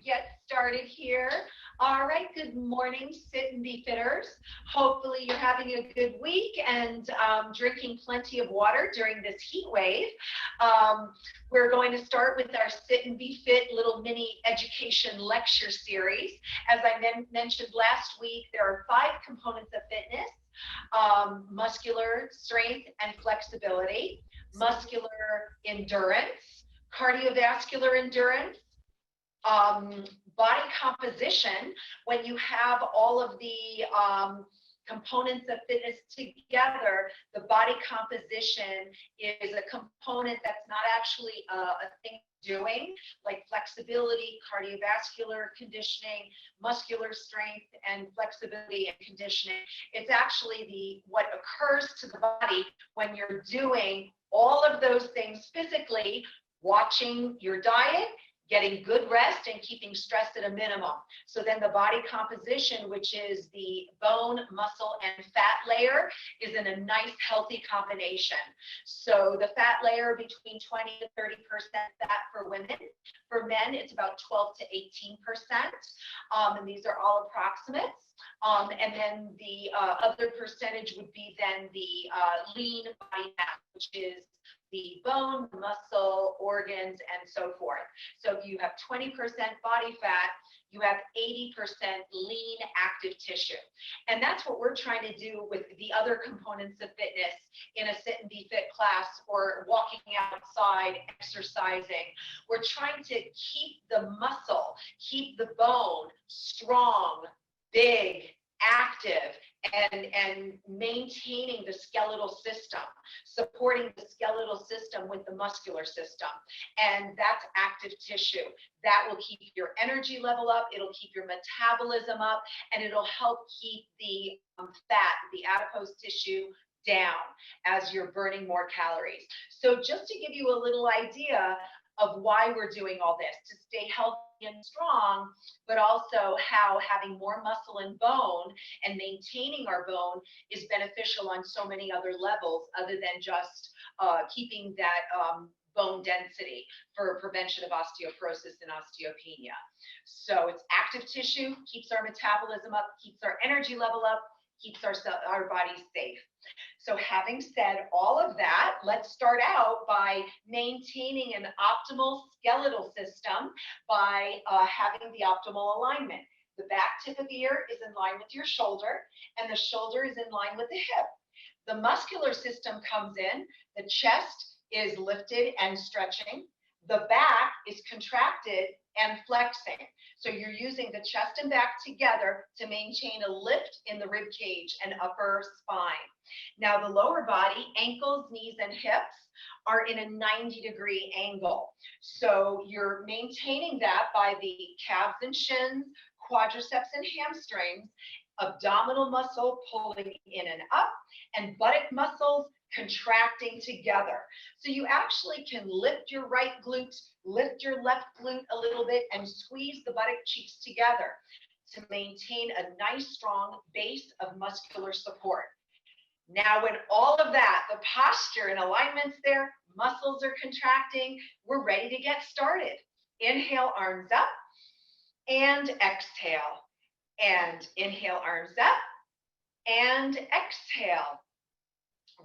get started here. All right, good morning, Sit and Be Fitters. Hopefully you're having a good week and drinking plenty of water during this heat wave. We're going to start with our Sit and Be Fit little mini education lecture series. As I mentioned last week, there are 5 components of fitness: muscular strength and flexibility, muscular endurance, cardiovascular endurance, body composition. When you have all of the components of fitness together, the body composition is a component that's not actually a thing doing, like flexibility, cardiovascular conditioning, muscular strength, and flexibility and conditioning. It's actually what occurs to the body when you're doing all of those things physically, watching your diet, getting good rest, and keeping stress at a minimum. So then the body composition, which is the bone, muscle, and fat layer, is in a nice, healthy combination. So the fat layer between 20 to 30% fat for women. For men, it's about 12 to 18%. And these are all approximates. And then the other percentage would be then the lean body mass, which is the bone, muscle, organs, and so forth. So if you have 20% body fat, you have 80% lean active tissue. And that's what we're trying to do with the other components of fitness in a Sit and Be Fit class or walking outside, exercising. We're trying to keep the muscle, keep the bone strong, big, active, and maintaining the skeletal system, supporting the skeletal system with the muscular system. And that's active tissue. That will keep your energy level up, it'll keep your metabolism up, and it'll help keep the fat, the adipose tissue, down as you're burning more calories. So just to give you a little idea of why we're doing all this, to stay healthy and strong, but also how having more muscle and bone and maintaining our bone is beneficial on so many other levels other than just keeping that bone density for prevention of osteoporosis and osteopenia. So it's active tissue, keeps our metabolism up, keeps our energy level up, keeps our bodies safe. So having said all of that, let's start out by maintaining an optimal skeletal system by having the optimal alignment. The back tip of the ear is in line with your shoulder, and the shoulder is in line with the hip. The muscular system comes in, the chest is lifted and stretching, the back is contracted and flexing. So you're using the chest and back together to maintain a lift in the rib cage and upper spine. Now the lower body, ankles, knees, and hips are in a 90-degree angle. So you're maintaining that by the calves and shins, quadriceps and hamstrings, abdominal muscle pulling in and up, and buttock muscles contracting together. So you actually can lift your right glute, lift your left glute a little bit, and squeeze the buttock cheeks together to maintain a nice, strong base of muscular support. Now, when all of that, the posture and alignment's there, muscles are contracting, we're ready to get started. Inhale, arms up, and exhale. And inhale, arms up, and exhale.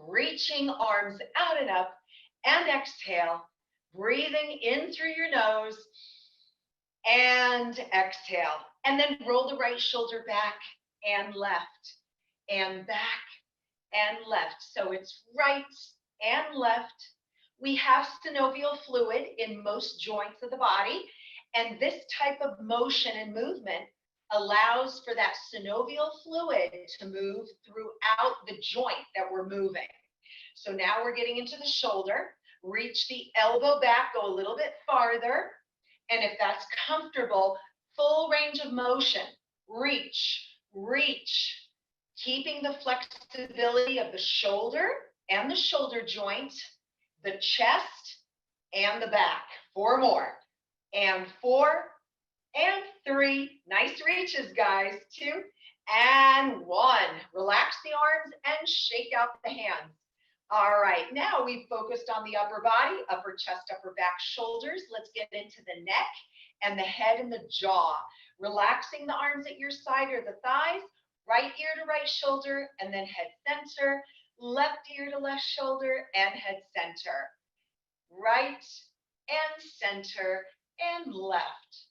Reaching arms out and up, and exhale. Breathing in through your nose, and exhale. And then roll the right shoulder back and left, and back and left. So it's right and left. We have synovial fluid in most joints of the body, and this type of motion and movement allows for that synovial fluid to move throughout the joint that we're moving. So now we're getting into the shoulder. Reach the elbow back, go a little bit farther, and if that's comfortable, full range of motion. Reach, reach, keeping the flexibility of the shoulder and the shoulder joint, the chest and the back. 4 more, and 4, and 3. Nice reaches, guys. 2, and 1. Relax the arms and shake out the hands. All right, now we've focused on the upper body, upper chest, upper back, shoulders. Let's get into the neck and the head and the jaw. Relaxing the arms at your side or the thighs, right ear to right shoulder, and then head center, left ear to left shoulder, and head center. Right and center and left.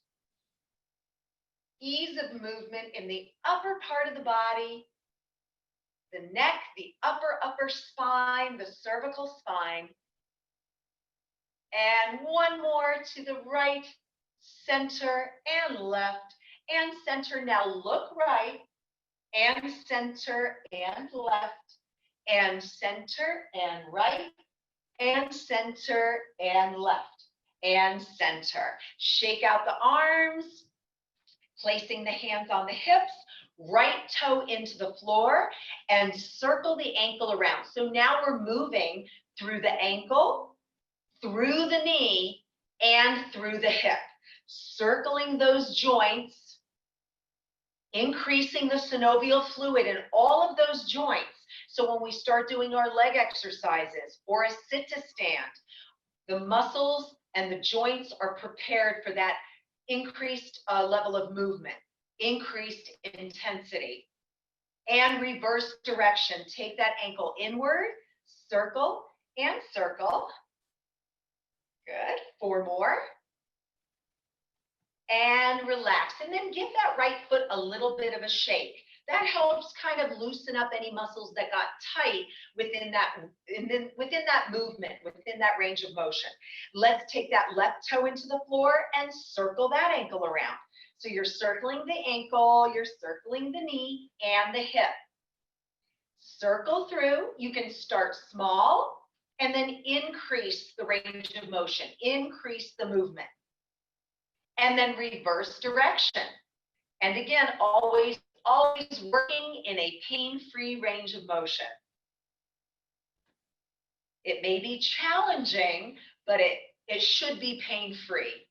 Ease of movement in the upper part of the body, the neck, the upper spine, the cervical spine. And one more to the right, center and left, and center. Now look right, and center and left, and center and right, and center and left, and center. Shake out the arms, placing the hands on the hips, right toe into the floor, and circle the ankle around. So now we're moving through the ankle, through the knee, and through the hip, circling those joints, increasing the synovial fluid in all of those joints. So when we start doing our leg exercises or a sit to stand, the muscles and the joints are prepared for that increased level of movement, increased intensity. And reverse direction. Take that ankle inward, circle and circle. Good. 4 more. And relax. And then give that right foot a little bit of a shake. That helps kind of loosen up any muscles that got tight within that movement, within that range of motion. Let's take that left toe into the floor and circle that ankle around. So you're circling the ankle, you're circling the knee and the hip. Circle through. You can start small and then increase the range of motion, increase the movement. And then reverse direction. And again, always working in a pain-free range of motion. It may be challenging, but it should be pain-free.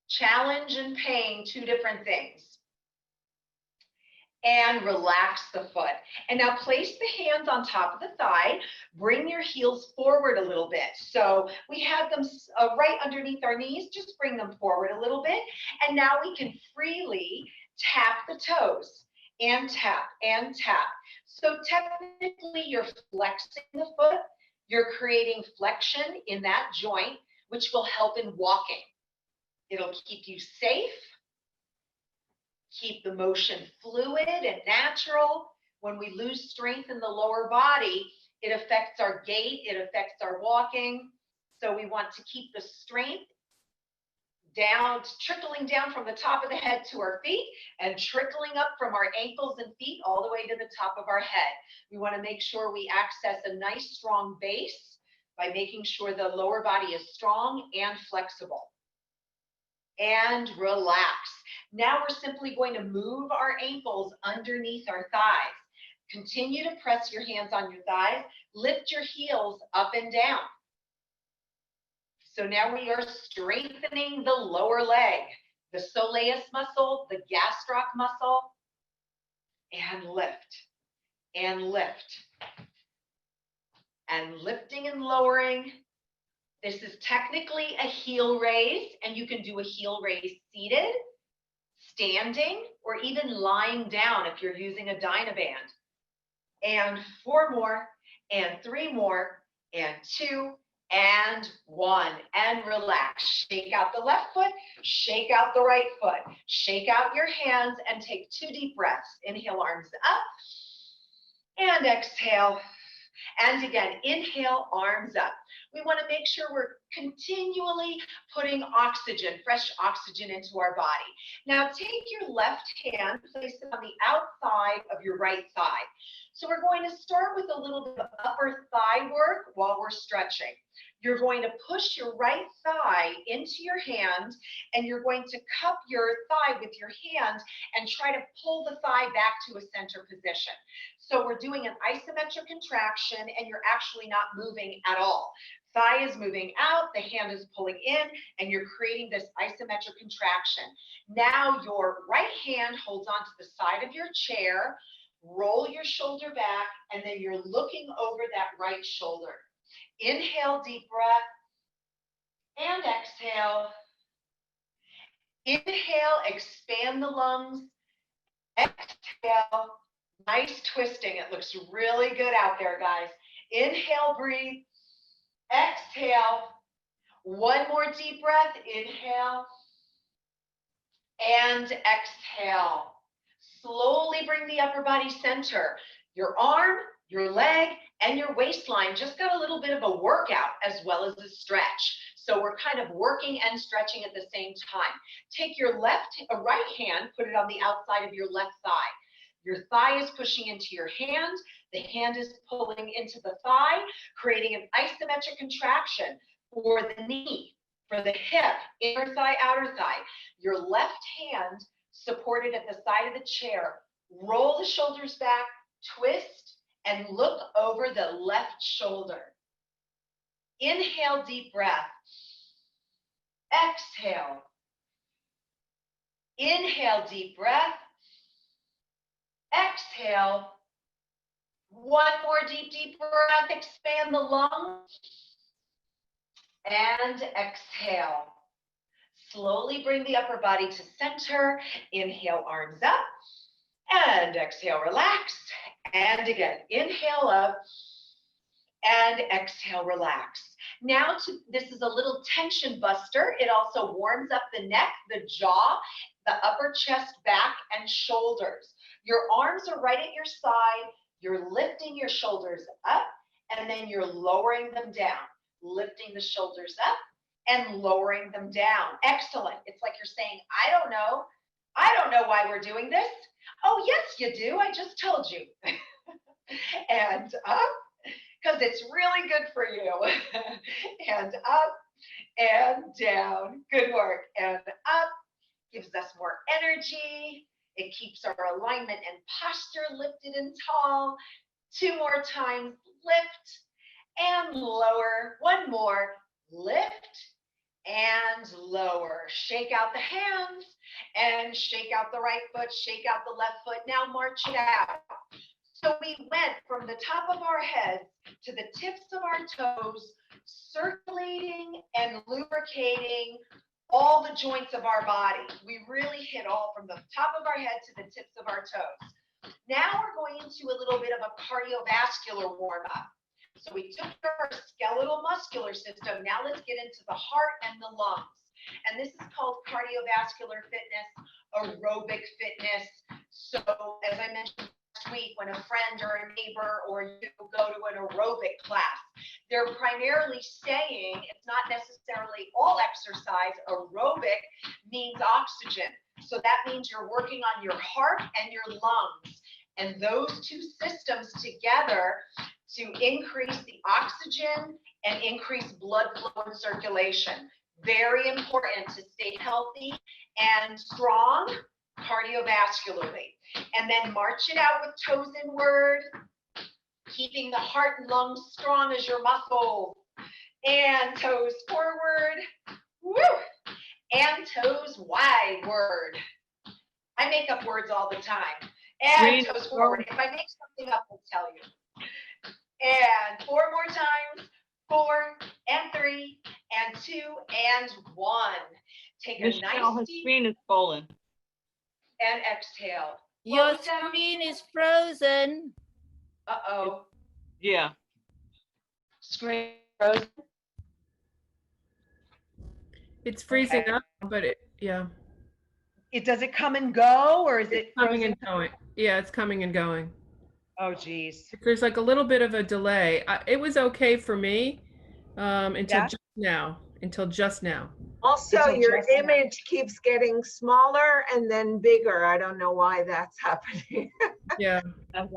Challenge and pain, 2 different things. And relax the foot. And now place the hands on top of the thigh. Bring your heels forward a little bit. So we have them right underneath our knees. Just bring them forward a little bit. And now we can freely tap the toes and tap and tap. So technically you're flexing the foot. You're creating flexion in that joint, which will help in walking. It'll keep you safe. Keep the motion fluid and natural. When we lose strength in the lower body, it affects our gait, it affects our walking. So we want to keep the strength down, trickling down from the top of the head to our feet and trickling up from our ankles and feet all the way to the top of our head. We want to make sure we access a nice strong base by making sure the lower body is strong and flexible. And relax. Now we're simply going to move our ankles underneath our thighs. Continue to press your hands on your thighs. Lift your heels up and down. So now we are strengthening the lower leg, the soleus muscle, the gastroc muscle, and lift, and lift, and lifting and lowering. This is technically a heel raise, and you can do a heel raise seated, standing, or even lying down if you're using a Dynaband. And 4 more, and 3 more, and 2, and 1, and relax. Shake out the left foot, shake out the right foot, shake out your hands, and take 2 deep breaths. Inhale, arms up, and exhale. And again, inhale, arms up. We want to make sure we're continually putting oxygen, fresh oxygen into our body. Now take your left hand, place it on the outside of your right thigh. So we're going to start with a little bit of upper thigh work while we're stretching. You're going to push your right thigh into your hand, and you're going to cup your thigh with your hand and try to pull the thigh back to a center position. So we're doing an isometric contraction, and you're actually not moving at all. Thigh is moving out, the hand is pulling in, and you're creating this isometric contraction. Now your right hand holds onto the side of your chair, roll your shoulder back, and then you're looking over that right shoulder. Inhale, deep breath, and exhale. Inhale, expand the lungs. Exhale, nice twisting. It looks really good out there, guys. Inhale, breathe. Exhale. One more deep breath. Inhale and exhale. Slowly bring the upper body center. Your arm, your leg, and your waistline just got a little bit of a workout as well as a stretch. So we're kind of working and stretching at the same time. Take your right hand, put it on the outside of your left thigh. Your thigh is pushing into your hand. The hand is pulling into the thigh, creating an isometric contraction for the knee, for the hip, inner thigh, outer thigh. Your left hand supported at the side of the chair. Roll the shoulders back, twist, and look over the left shoulder. Inhale, deep breath. Exhale. Inhale, deep breath. Exhale. One more deep breath. Expand the lungs. And exhale. Slowly bring the upper body to center. Inhale, arms up. And exhale, relax. And again, inhale up. And exhale, relax. Now, this is a little tension buster. It also warms up the neck, the jaw, the upper chest, back, and shoulders. Your arms are right at your side. You're lifting your shoulders up, and then you're lowering them down. Lifting the shoulders up and lowering them down. Excellent. It's like you're saying, I don't know. I don't know why we're doing this. Oh, yes, you do. I just told you. And up, because it's really good for you. And up and down. Good work. And up gives us more energy. It keeps our alignment and posture lifted and tall. 2 more times, lift and lower. One more, lift and lower. Shake out the hands and shake out the right foot, shake out the left foot. Now march it out. So we went from the top of our heads to the tips of our toes, circulating and lubricating all the joints of our body. We really hit all from the top of our head to the tips of our toes. Now we're going into a little bit of a cardiovascular warm-up. So we took our skeletal muscular system. Now let's get into the heart and the lungs. And this is called cardiovascular fitness, aerobic fitness. So as I mentioned last week, when a friend or a neighbor or you go to an aerobic class, they're primarily saying it's not necessarily all exercise. Aerobic means oxygen. So that means you're working on your heart and your lungs. And those two systems together to increase the oxygen and increase blood flow and circulation. Very important to stay healthy and strong cardiovascularly. And then march it out with toes inward, keeping the heart and lungs strong as your muscles. And toes forward, woo, and toes wideward. I make up words all the time. And toes forward. If I make something up, I'll tell you. And 4 more times. 4 and 3 and 2 and 1. Take a Michelle, nice her screen is falling. And exhale. Your screen is frozen. Uh-oh. Yeah. Screen frozen. It's freezing Okay. up, but yeah. Does it come and go, or is it Coming frozen? and going. Yeah, it's coming and going. Oh, geez. There's like a little bit of a delay. It was okay for me until Yeah. just now. Until just now. Also, Until your just now. image keeps getting smaller and then bigger. I don't know why that's happening. Yeah. Oh,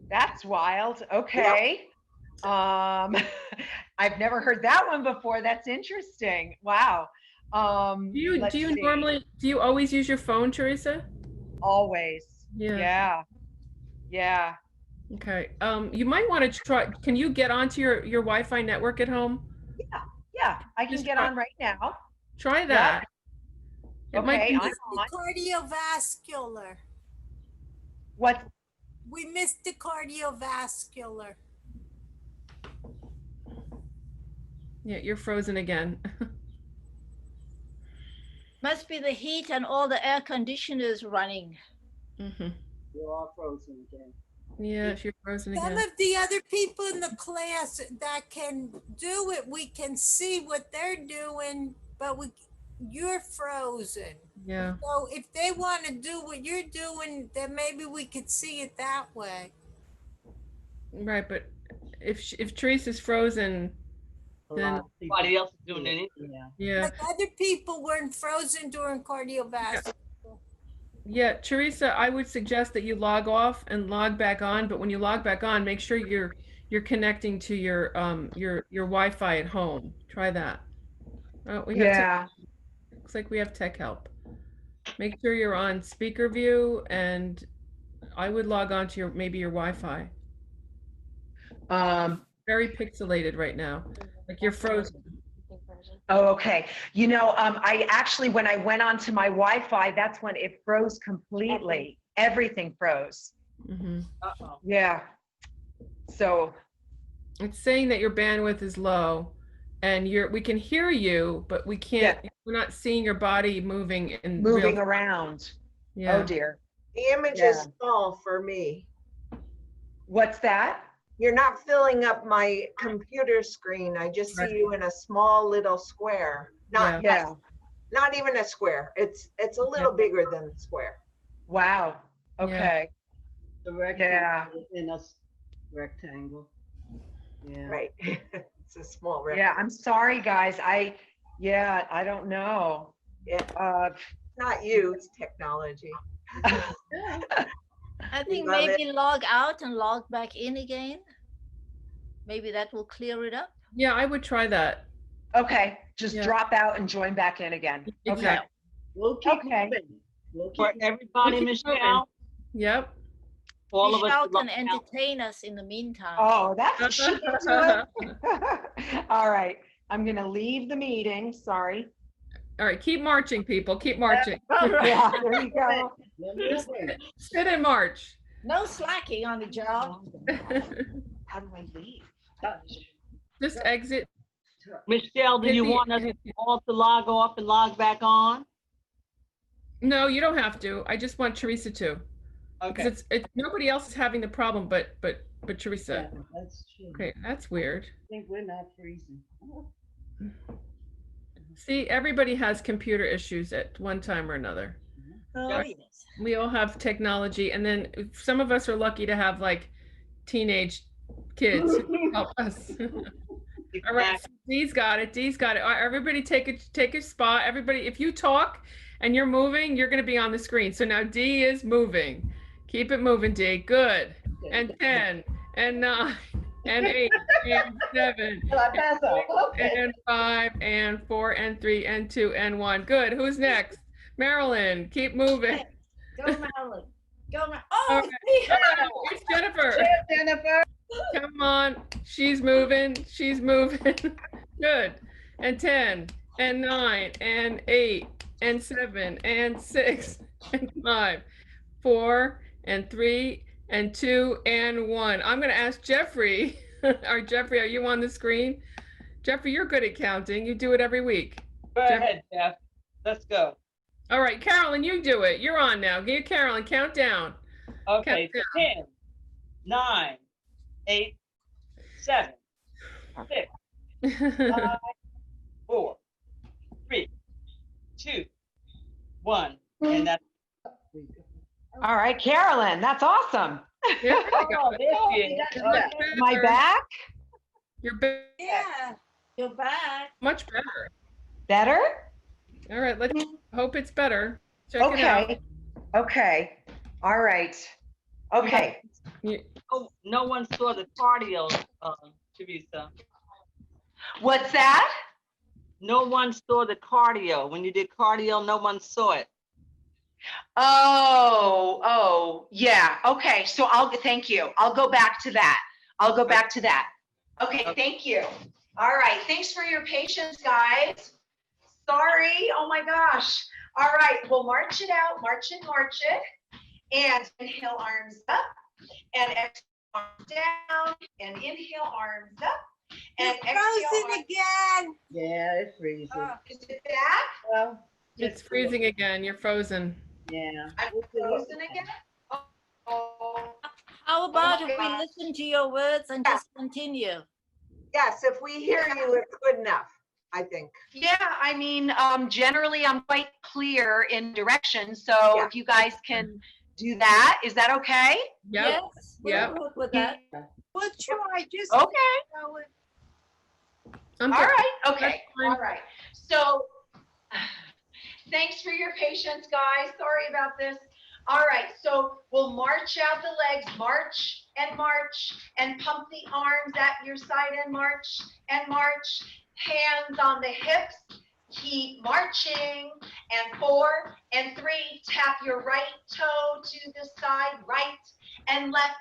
that's wild. Okay. I've never heard that one before. That's interesting. Wow. Do you let's see. normally always use your phone, Teresa? Always. Yeah. Yeah. Okay. You might want to try. Can you get onto your Wi-Fi network at home? Yeah. I can Just get try- on right now. Try that. It might Okay. be. I'm The on. cardiovascular. What? We missed the cardiovascular. Yeah, you're frozen again. Must be the heat and all the air conditioners running. Mhm. You're all frozen again. Yeah, you're frozen Some again. of the other people in the class that can do it, we can see what they're doing, but you're frozen. Yeah. So if they want to do what you're doing, then maybe we could see it that way. Right, but if Teresa's frozen, A Then- lot of people- Everybody else is doing it. Yeah. yeah. Like other people weren't frozen during cardiovascular. Yeah, Teresa, I would suggest that you log off and log back on, but when you log back on, make sure you're connecting to your Wi-Fi at home. Try that. Oh, we have Yeah, looks like we have tech help. Make sure you're on speaker view, and I would log on to maybe your Wi-Fi. Very pixelated right now, like you're frozen. Oh, okay. You know, I actually, when I went onto my Wi-Fi, that's when it froze completely. Everything froze. Hmm. Uh-oh. Yeah. So, It's saying that your bandwidth is low, and we can hear you, but we can't. We're not seeing your body moving in moving real. around. Yeah. Oh dear. the image Yeah. is small for me. What's that? You're not filling up my computer screen. I just Right. see you in a small little square. Not, Yeah. not even a square. It's a little bigger than a square. Wow. Okay. The rectangle in a rectangle. Yeah. Right. It's a small Yeah. rectangle. I'm sorry, guys. I don't know. Yeah. Not you, it's technology. I think love it. maybe log out and log back in again. Maybe that will clear it up. Yeah, I would try that. Okay. Just Yeah. drop out and join back in again. Okay. Exactly. We'll keep Okay. moving. We'll For keep everybody, We'll keep moving. Michelle, Yep. all of us. Michelle who can love Al- entertain us in the meantime. Oh, that's she can do it. All right. I'm gonna leave the meeting. Sorry. All right, keep marching, people. Keep marching. All right. Yeah, there you go. We're moving. Sit and march. No slacking on the job. How do I leave? Just exit. Michelle, do Hit you the- want us all to log off and log back on? No, you don't have to. I just want Teresa to. Okay. Because it's nobody else is having the problem but Teresa. Yeah, that's true. Okay, that's weird. I think we're not freezing. See, everybody has computer issues at one time or another. Oh, yes. We all have technology, and then some of us are lucky to have like teenage kids who help us. All right, so Dee's got it. Dee's got it. All right, everybody take a spot. Everybody, if you talk and you're moving, you're going to be on the screen. So now Dee is moving. Keep it moving, Dee. Good. And 10 and 9 and 8 and 7 and 5 and 4 and 3 and 2 and 1. Good. Who's next? Marilyn. Keep moving. Go Marilyn. Go Marilyn. All Oh, right. It's Jennifer. Jennifer. Come on. She's moving. She's moving. Good. And 10 and 9 and 8 and 7 and 6 and 5, 4 and 3 and 2 and 1. I'm going to ask Jeffrey. Jeffrey, are you on the screen? Jeffrey, you're good at counting. You do it every week. Go ahead, Jeff. Let's go. All right, Carolyn, you do it. You're on now. Give Carolyn, count down. Okay, Count 10, 9, 8, 7, 6, 5, 4, 3, 2, 1, and that's All right, Carolyn, that's awesome. There you go. Much Am I better. back? You're back. yeah. You're back. Much better. Better? All right, let's hope it's better. Check it out. Okay. Okay. All right. Okay. oh, no one saw the cardio, Teresa. What's that? No one saw the cardio. When you did cardio, no one saw it. Oh, yeah. Okay. So thank you. I'll go back to that. Okay. Thank you. All right. Thanks for your patience, guys. Sorry. Oh my gosh. All right. We'll march it out. March it. And inhale, arms up. And exhale, arms down. And inhale, arms up. And You're exhale. frozen again. Yeah, it's freezing. Is it back? Well, It's freezing again. You're frozen. Yeah. I'm We'll do what frozen we can. again? Oh, How about if we gosh. listen to your words and just continue? Yes, if we hear you, it's good enough, I think. yeah, I mean, generally I'm quite clear in direction, so Yeah. if you guys can do that, is that okay? Yep. Yes, Yep. we'll work with that. We'll try, just. Okay. know it. I'm All good. right, okay, That's fine. all right. So, thanks for your patience, guys. Sorry about this. All right, so we'll march out the legs, march, and pump the arms at your side and march, hands on the hips. Keep marching, and 4 and 3, tap your right toe to the side, right and left,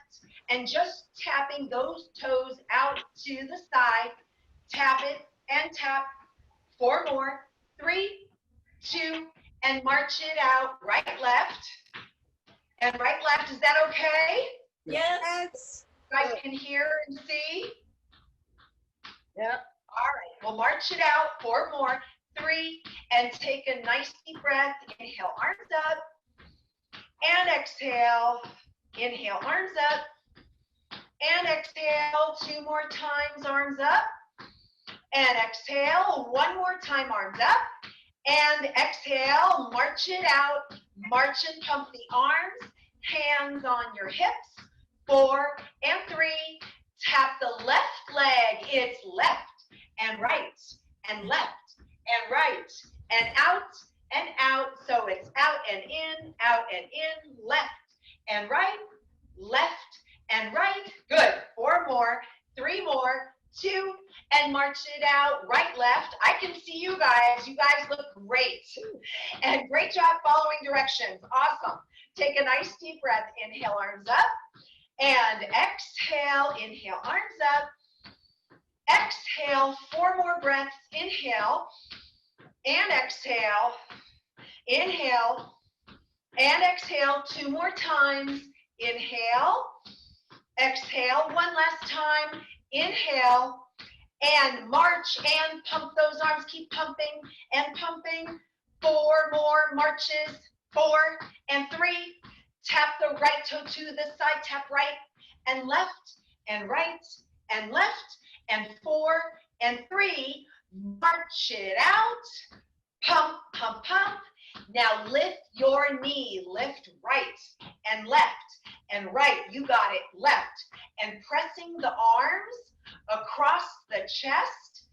and just tapping those toes out to the side. Tap it and tap. 4 more. 3, 2, and march it out. Right, left. And right, left. Is that okay? Yes. Yes. You guys can hear and see? Yep. All right. We'll march it out. 4 more. 3, and take a nice deep breath. Inhale, arms up. And exhale. Inhale, arms up. And exhale. 2 more times, arms up. And exhale, 1 more time, arms up. And exhale, march it out. March and pump the arms, hands on your hips. 4 and 3, tap the left leg. It's left and right and left and right and out. So it's out and in, left and right, Good. 4 more, 3 more, 2, and march it out, right, left. I can see you guys. You guys look great. And great job following directions. Awesome. Take a nice deep breath. Inhale, arms up. And exhale, inhale, arms up. Exhale, 4 more breaths. Inhale and exhale. Inhale and exhale 2 more times. Inhale, exhale 1 last time. Inhale and march and pump those arms. Keep pumping and pumping. 4 more marches. 4 and 3. Tap the right toe to the side. Tap right and left and right and left. And 4 and 3. March it out. Pump, pump, pump. Now lift your knee. Lift right and left and right. You got it. Left. And pressing the arms across the chest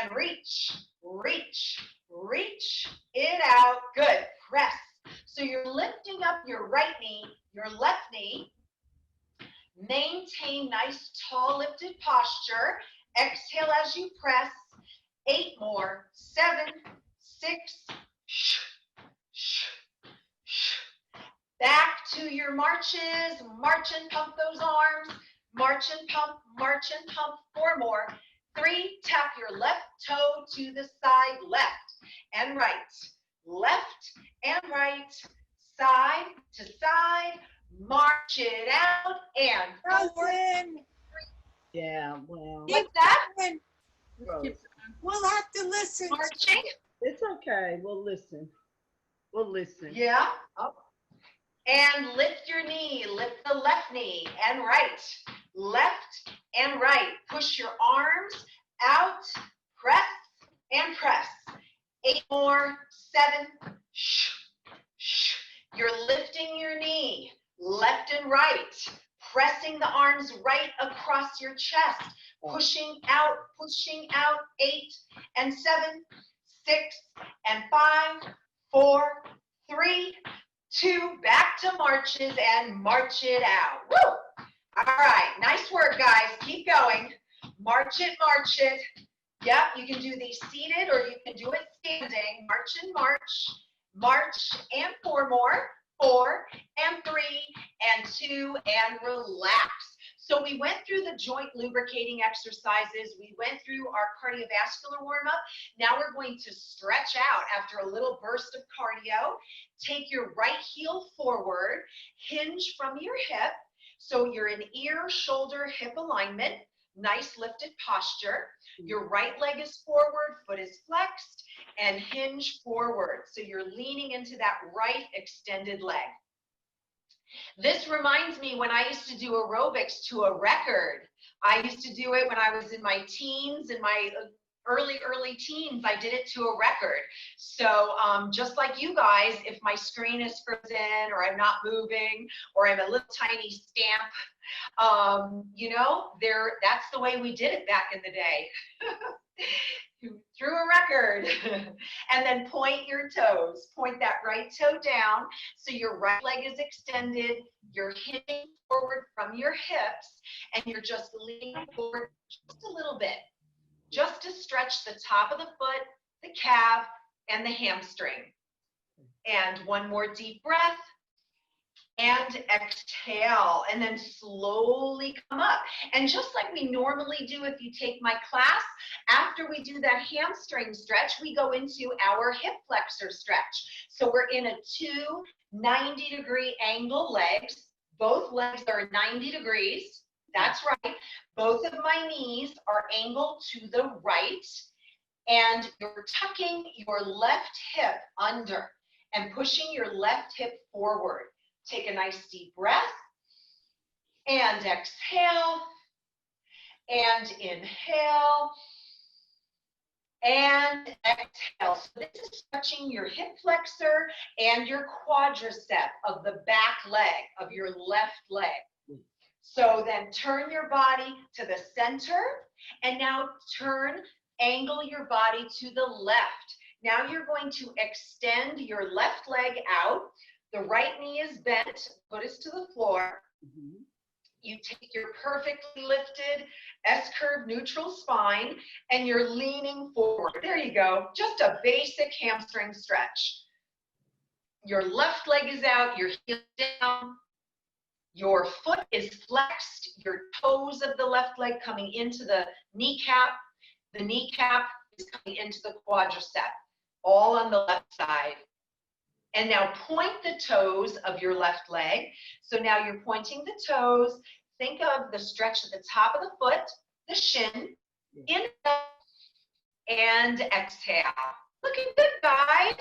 and reach, reach, reach it out. Good. Press. So you're lifting up your right knee, your left knee. Maintain nice tall lifted posture. Exhale as you press. 8 more. 7, 6. Back to your marches. March and pump those arms. March and pump, march and pump. 4 more. 3, tap your left toe to the side, left and right. Left and right, side to side. March it out and forward. Frozen. Yeah, well, What's that? And we'll have to listen. Marching? it's okay. We'll listen. We'll listen. Yeah. Oh. And lift your knee. Lift the left knee and right. Left and right. Push your arms out. Press and press. 8 more. 7. You're lifting your knee. Left and right. Pressing the arms right across your chest. Pushing out. 8 and 7. 6 and 5. 4, 3, 2, back to marches and march it out. Woo! All right, nice work, guys. Keep going. March it, march it. Yep, you can do these seated or you can do it standing. March and march. March and 4 more. 4 and 3 and 2 and relax. So we went through the joint lubricating exercises. We went through our cardiovascular warm-up. Now we're going to stretch out after a little burst of cardio. Take your right heel forward, hinge from your hip. So you're in ear, shoulder, hip alignment. nice lifted posture. Your right leg is forward, foot is flexed, and hinge forward. So you're leaning into that right extended leg. This reminds me when I used to do aerobics to a record. I used to do it when I was in my teens, in my early teens. I did it to a record. So just like you guys, if my screen is frozen or I'm not moving or I'm a little tiny stamp, you know, that's the way we did it back in the day. Through a record. And then point your toes. Point that right toe down so your right leg is extended. You're hitting forward from your hips and you're just leaning forward just a little bit, just to stretch the top of the foot, the calf, and the hamstring. And one more deep breath. And exhale, and then slowly come up. And just like we normally do if you take my class, after we do that hamstring stretch, we go into our hip flexor stretch. So we're in a 2 90-degree angle legs. Both legs are 90 degrees. That's right. Both of my knees are angled to the right. And you're tucking your left hip under and pushing your left hip forward. Take a nice deep breath and exhale and inhale and exhale. So this is stretching your hip flexor and your quadricep of the back leg of your left leg. So then turn your body to the center and now angle your body to the left. Now you're going to extend your left leg out. The right knee is bent, foot is to the floor. You take your perfectly lifted S-curve neutral spine and you're leaning forward. There you go, just a basic hamstring stretch. Your left leg is out, your heel down, your foot is flexed, your toes of the left leg coming into the kneecap is coming into the quadricep, all on the left side. And now point the toes of your left leg. So now you're pointing the toes. Think of the stretch at the top of the foot, the shin, inhale and exhale. Looking good, guys.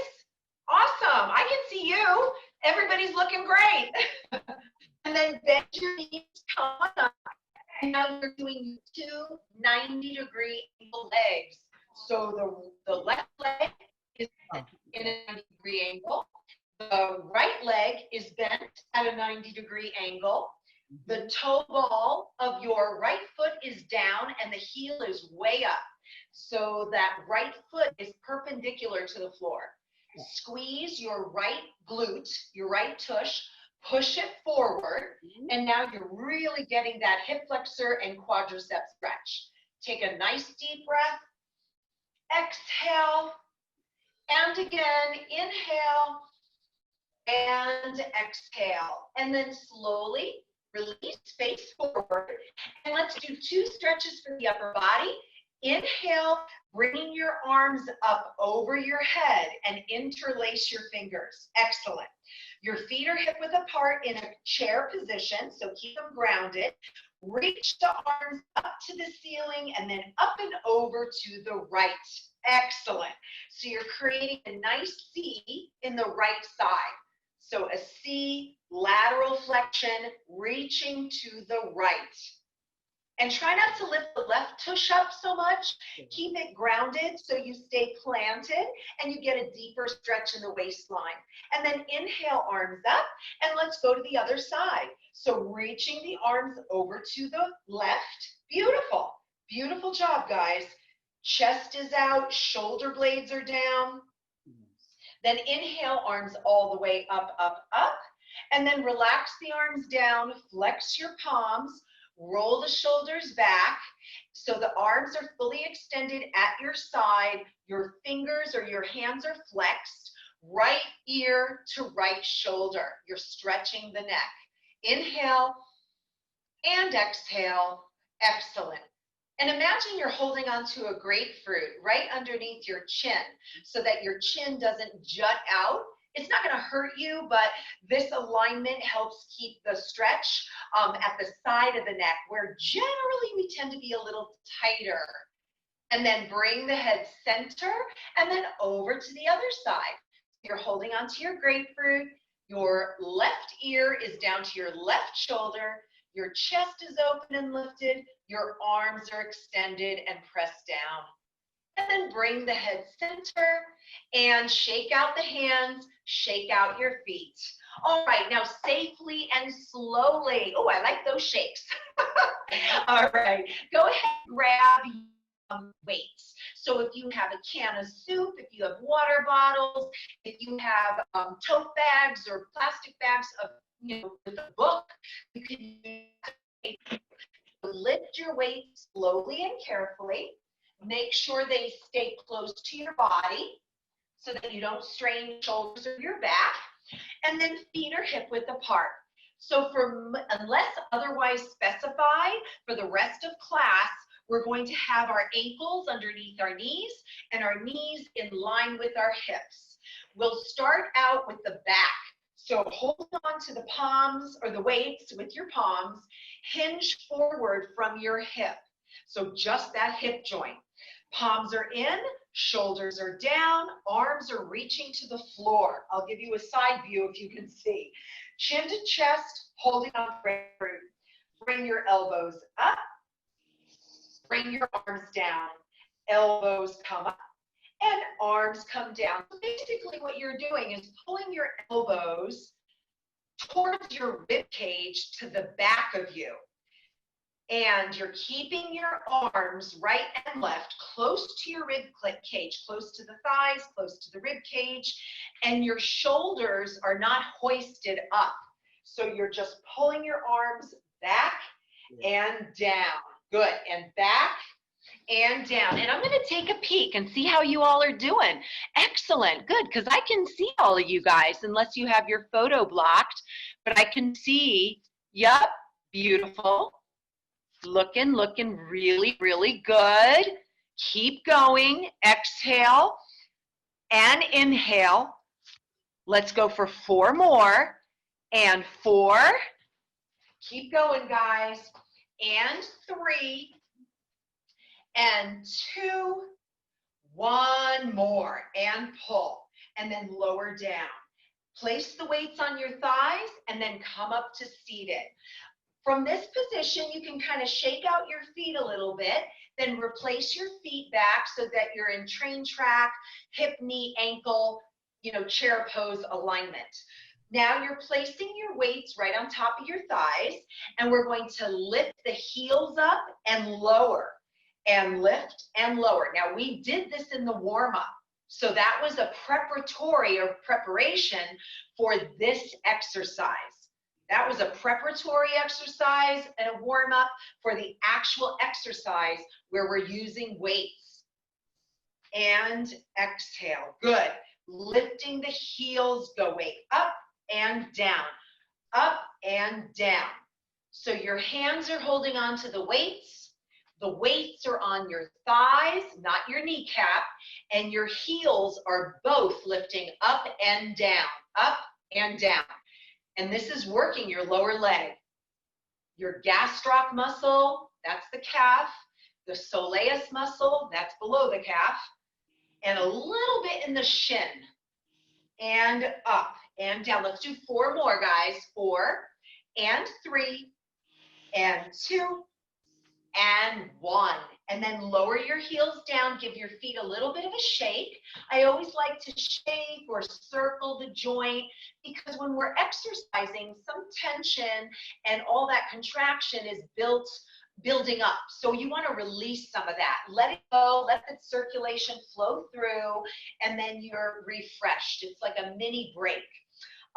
Awesome. I can see you. Everybody's looking great. And then bend your knees, come on up. And now you're doing 2 90-degree angle legs. So the left leg is in a 90-degree angle. The right leg is bent at a 90-degree angle. The toe ball of your right foot is down and the heel is way up. So that right foot is perpendicular to the floor. Squeeze your right glute, your right tush, push it forward. And now you're really getting that hip flexor and quadricep stretch. Take a nice deep breath. Exhale. And again, inhale. And exhale, and then slowly release, face forward. And let's do 2 stretches for the upper body. Inhale, bringing your arms up over your head and interlace your fingers. Excellent. Your feet are hip width apart in a chair position, so keep them grounded. Reach the arms up to the ceiling and then up and over to the right. Excellent. So you're creating a nice C in the right side. So a C, lateral flexion, reaching to the right. And try not to lift the left tush up so much. Keep it grounded so you stay planted and you get a deeper stretch in the waistline. And then inhale, arms up, and let's go to the other side. So reaching the arms over to the left. Beautiful. Beautiful job, guys. Chest is out, shoulder blades are down. Then inhale, arms all the way up, up, up. And then relax the arms down, flex your palms, roll the shoulders back. So the arms are fully extended at your side. Your fingers or your hands are flexed. Right ear to right shoulder. You're stretching the neck. Inhale and exhale. Excellent. And imagine you're holding onto a grapefruit right underneath your chin so that your chin doesn't jut out It's not going to hurt you, but this alignment helps keep the stretch at the side of the neck, where generally we tend to be a little tighter. And then bring the head center and then over to the other side. You're holding onto your grapefruit. Your left ear is down to your left shoulder. Your chest is open and lifted. Your arms are extended and pressed down. And then bring the head center and shake out the hands, shake out your feet. All right, now safely and slowly. Oh, I like those shakes. All right, go ahead and grab weights. So if you have a can of soup, if you have water bottles, if you have tote bags or plastic bags of, with a book, you can lift your weights slowly and carefully. Make sure they stay close to your body so that you don't strain your shoulders or your back. And then feet are hip width apart. So unless otherwise specified, for the rest of class, we're going to have our ankles underneath our knees and our knees in line with our hips. We'll start out with the back. So hold on to the palms or the weights with your palms, hinge forward from your hip. So just that hip joint. Palms are in, shoulders are down, arms are reaching to the floor. I'll give you a side view if you can see. Chin to chest, holding on to grapefruit. Bring your elbows up. Bring your arms down, elbows come up, and arms come down. So basically what you're doing is pulling your elbows towards your rib cage to the back of you. And you're keeping your arms right and left close to your rib cage, close to the thighs, close to the rib cage, and your shoulders are not hoisted up. So you're just pulling your arms back and down. Good, and back and down. And I'm going to take a peek and see how you all are doing. Excellent, good, because I can see all of you guys, unless you have your photo blocked, but I can see, yep, beautiful. Looking really, really good. Keep going, exhale and inhale. Let's go for 4 more, and 4. Keep going, guys. And 3, and 2, 1 more, and pull, and then lower down. Place the weights on your thighs, and then come up to seated. From this position, you can kind of shake out your feet a little bit, then replace your feet back so that you're in train track, hip, knee, ankle, chair pose alignment. Now you're placing your weights right on top of your thighs, and we're going to lift the heels up and lower, and lift and lower. Now we did this in the warm-up, so that was a preparatory or preparation for this exercise. That was a preparatory exercise and a warm-up for the actual exercise where we're using weights. And exhale, good. Lifting the heels, go way up and down, up and down. So your hands are holding on to the weights. The weights are on your thighs, not your kneecap, and your heels are both lifting up and down, up and down. And this is working your lower leg. Your gastroc muscle, that's the calf. The soleus muscle, that's below the calf. And a little bit in the shin. And up and down. Let's do 4 more, guys. 4 and 3 and 2 and 1. And then lower your heels down. Give your feet a little bit of a shake. I always like to shake or circle the joint, because when we're exercising, some tension and all that contraction is building up. So you want to release some of that. Let it go, let the circulation flow through, and then you're refreshed. It's like a mini break.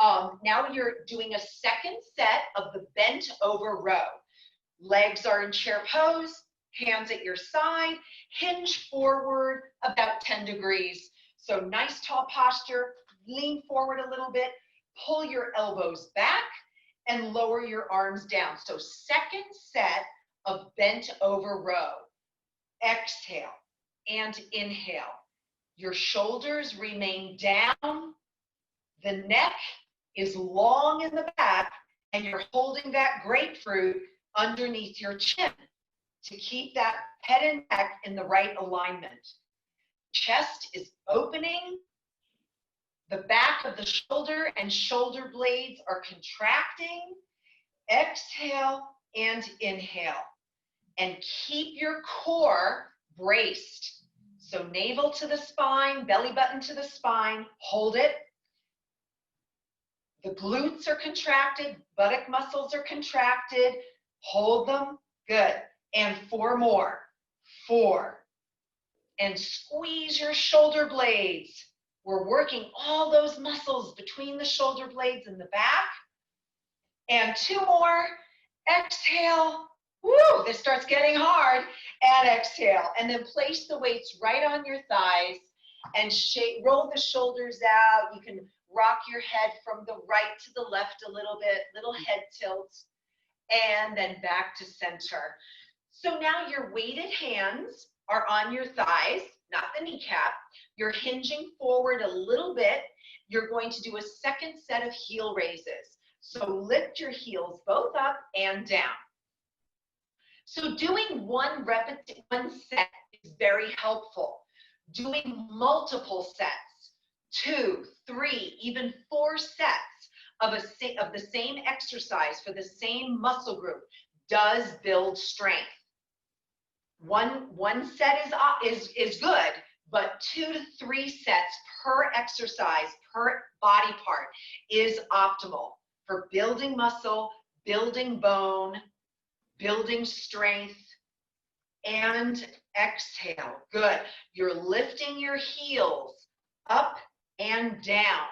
Now you're doing a second set of the bent over row. Legs are in chair pose, hands at your side, hinge forward about 10 degrees. So nice tall posture, lean forward a little bit, pull your elbows back, and lower your arms down. So second set of bent over row. Exhale and inhale. Your shoulders remain down The neck is long in the back, and you're holding that grapefruit underneath your chin to keep that head and neck in the right alignment. Chest is opening. The back of the shoulder and shoulder blades are contracting. Exhale and inhale. And keep your core braced. So navel to the spine, belly button to the spine, hold it. The glutes are contracted, buttock muscles are contracted. Hold them, good. And 4 more, 4. And squeeze your shoulder blades. We're working all those muscles between the shoulder blades and the back. And 2 more, exhale. Woo, this starts getting hard. And exhale. And then place the weights right on your thighs and roll the shoulders out. You can rock your head from the right to the left a little bit, little head tilts, and then back to center. So now your weighted hands are on your thighs, not the kneecap. You're hinging forward a little bit. You're going to do a second set of heel raises. So lift your heels both up and down. So doing one set is very helpful. Doing multiple sets, 2, 3, even 4 sets of the same exercise for the same muscle group does build strength. One set is good, but 2 to 3 sets per exercise, per body part is optimal for building muscle, building bone, building strength. And exhale, good. You're lifting your heels up and down.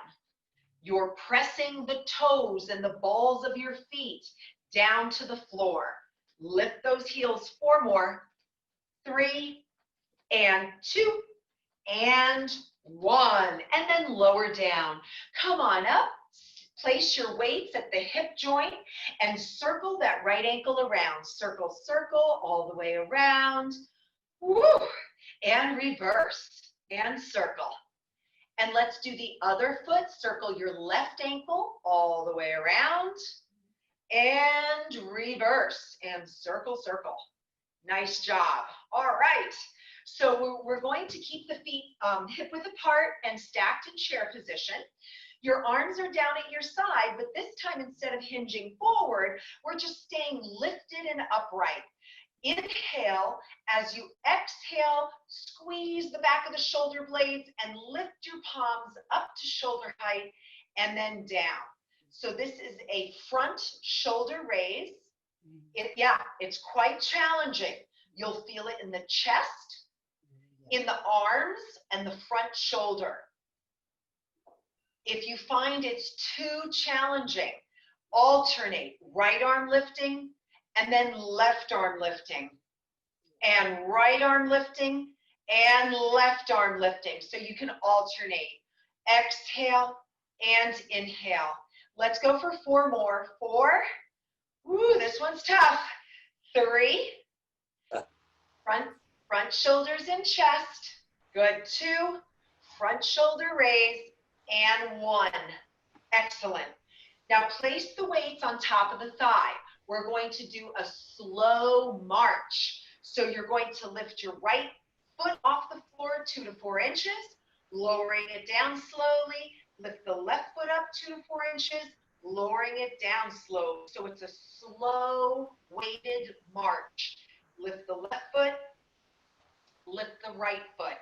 You're pressing the toes and the balls of your feet down to the floor. Lift those heels, 4 more, 3, and 2, and 1, and then lower down. Come on up, place your weights at the hip joint and circle that right ankle around. Circle, circle, all the way around. Woo! And reverse, and circle. And let's do the other foot. Circle your left ankle all the way around, and reverse, and circle, circle. Nice job. All right. So we're going to keep the feet hip width apart and stacked in chair position. Your arms are down at your side, but this time instead of hinging forward, we're just staying lifted and upright. Inhale. As you exhale, squeeze the back of the shoulder blades and lift your palms up to shoulder height and then down. So this is a front shoulder raise. It's quite challenging. You'll feel it in the chest, in the arms, and the front shoulder. If you find it's too challenging, alternate right arm lifting and then left arm lifting, and right arm lifting and left arm lifting. So you can alternate. Exhale and inhale. Let's go for 4 more. 4. Ooh, this one's tough. 3. Front shoulders and chest. Good. 2. Front shoulder raise. And 1. Excellent. Now place the weights on top of the thigh. We're going to do a slow march. So you're going to lift your right foot off the floor 2 to 4 inches, lowering it down slowly. Lift the left foot up 2 to 4 inches, lowering it down slow. So it's a slow weighted march. Lift the left foot, lift the right foot.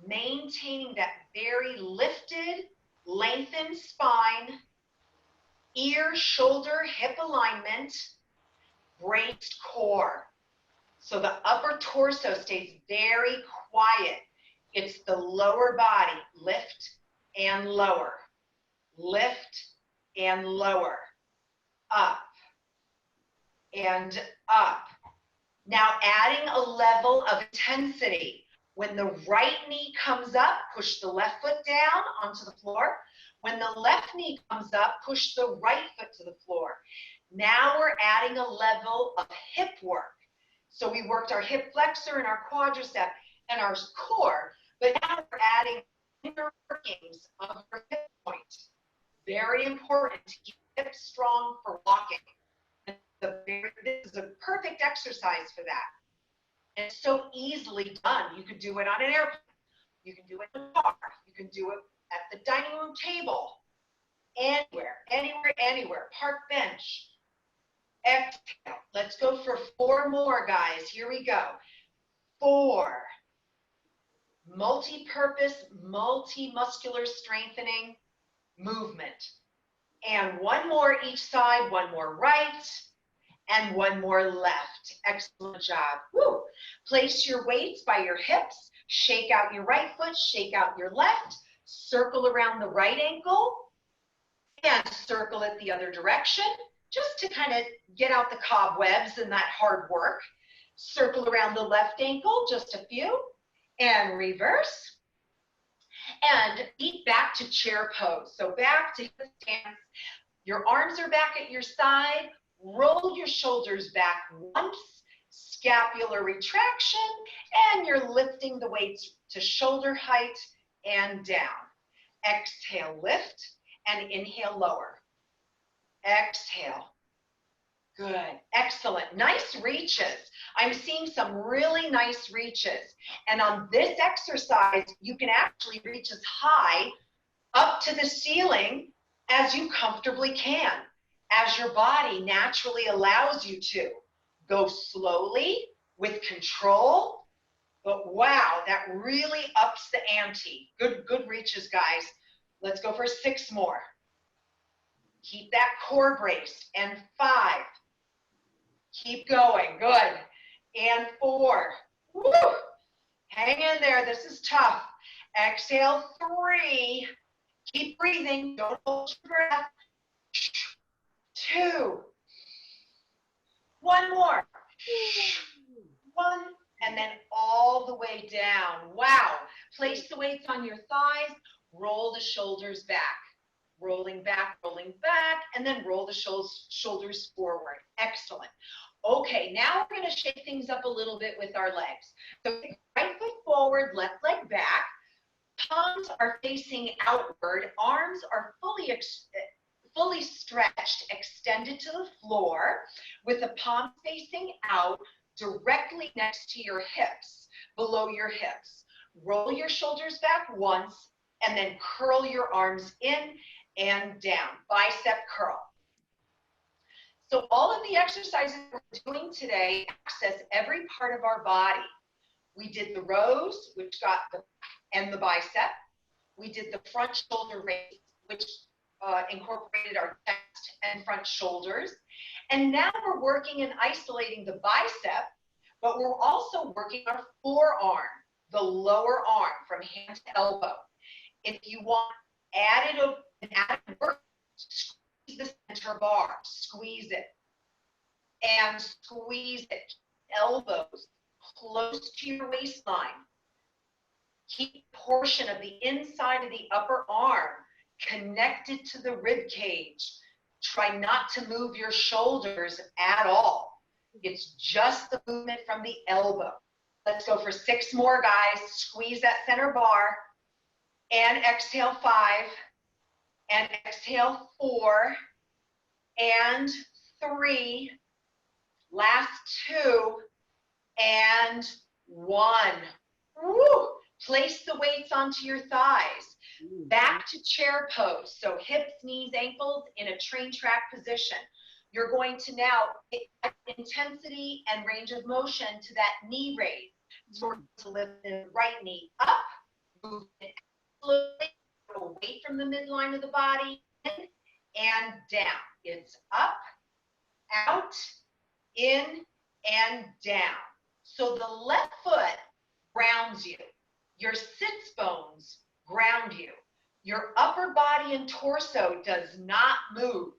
Maintaining that very lifted, lengthened spine, ear, shoulder, hip alignment, braced core. So the upper torso stays very quiet. It's the lower body, lift and lower, lift and lower, up and up. Now adding a level of intensity. When the right knee comes up, push the left foot down onto the floor. When the left knee comes up, push the right foot to the floor. Now we're adding a level of hip work. So we worked our hip flexor and our quadricep and our core, but now we're adding inner workings of our hip point. very important to keep hips strong for walking. This is a perfect exercise for that. And it's so easily done. You could do it on an airplane. You can do it in a car. You can do it at the dining room table. Anywhere, anywhere, anywhere. Park bench. Exhale. Let's go for 4 more, guys. Here we go. 4. Multi-purpose, multi-muscular strengthening movement. And 1 more each side, 1 more right, and 1 more left. Excellent job. Woo. Place your weights by your hips. Shake out your right foot, shake out your left. Circle around the right ankle and circle it the other direction, just to kind of get out the cobwebs and that hard work. Circle around the left ankle, just a few, and reverse. And feet back to chair pose. So back to hip stance. Your arms are back at your side. Roll your shoulders back once. Scapular retraction. And you're lifting the weights to shoulder height and down. Exhale, lift, and inhale, lower. Exhale. Good. Excellent. Nice reaches. I'm seeing some really nice reaches. And on this exercise, you can actually reach as high up to the ceiling as you comfortably can, as your body naturally allows you to. Go slowly with control. But wow, that really ups the ante. Good reaches, guys. Let's go for 6 more. Keep that core braced. And 5. Keep going. Good. And 4. Woo! Hang in there. This is tough. Exhale, 3. Keep breathing. Don't hold your breath. 2. 1 more. 1. And then all the way down. Wow. Place the weights on your thighs. Roll the shoulders back. Rolling back, and then roll the shoulders forward. Excellent. Okay, now we're going to shake things up a little bit with our legs. So right foot forward, left leg back. Palms are facing outward. Arms are fully stretched, extended to the floor, with the palms facing out directly next to your hips, below your hips. Roll your shoulders back once, and then curl your arms in and down, bicep curl. So all of the exercises we're doing today access every part of our body. We did the rows, which got the bicep. We did the front shoulder raise, which incorporated our chest and front shoulders. And now we're working and isolating the bicep, but we're also working our forearm, the lower arm from hand to elbow. If you want added work, squeeze the center bar, squeeze it, and squeeze it. Elbows close to your waistline. Keep a portion of the inside of the upper arm connected to the rib cage. Try not to move your shoulders at all. It's just the movement from the elbow. Let's go for 6 more, guys. Squeeze that center bar. And exhale, 5. And exhale, 4. And 3. Last 2. And 1. Woo! Place the weights onto your thighs. Back to chair pose. So hips, knees, ankles in a train track position. You're going to now get intensity and range of motion to that knee raise. So we're going to lift the right knee up, move it slowly, away from the midline of the body, in and down. It's up, out, in, and down. So the left foot grounds you. Your sits bones ground you. Your upper body and torso does not move.